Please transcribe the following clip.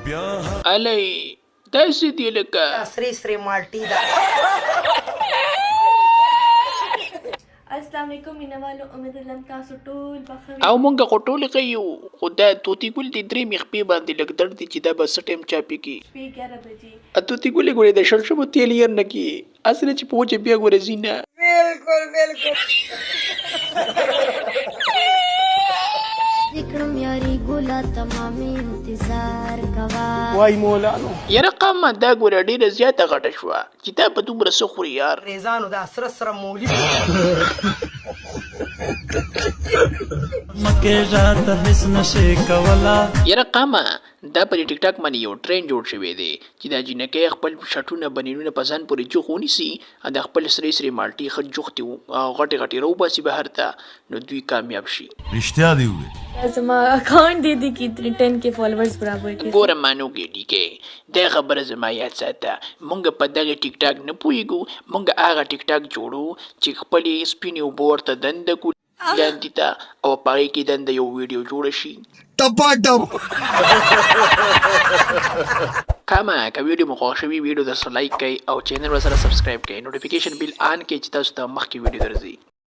الای داسې دی لکه سری سری مالټي ده. السلام علیکم مینوالو، امید لرم تاسو ټول بخیر او مونږ خو ټول کوي خو دا توتی ګل د درې مخپې باندې لګ درد دي چې دا به څه ټایم چاپی کی 11 بجې. توتی ګل ګورې د شړشمو تیل یې نه کی اصل چې پوهه بیا ګورې زینه بالکل بالکل. ذکرم یاری ګولا تمامي انتظار کوا وای مولانو یاره قامه دا ګوره ډېره زیاته غټه شوه چې دا په دومره څه خوري یار ریزانو دا سره سره مولی یاره قامه دا په ټیک ټاک باندې یو ټرین جوړ شوی دی چې دا جنکۍ خپل شټونه بنینونه په ځان پورې جوخ ونیسي د خپل سرې سرې مالټي ښه جوختې غټې غټې راوباسي بهر ته نو دوی کامیاب شي. رښتیا دی وویل. زما اکاؤنٹ دې دي کې 10 کے فالوورز برابر کې. ګوره مانو کې ډیکې دا خبره زما یاد ساته مونږ په دغه ټیک ټاک نه پوهېږو مونږ هغه ټیک ټاک جوړو چې خپلې سپینې اوبه ورته دنده کړو لاندې ته او په هغې کې دنده یو ویډیو جوړه شي کامه که ویډیو مو خوښ شوي ویډیو درسره لایک کړئ او چینل ورسره سبسکرایب کړئ نوټیفیکیشن بیل آن کړئ چې تاسو ته مخکې ویډیو درځي.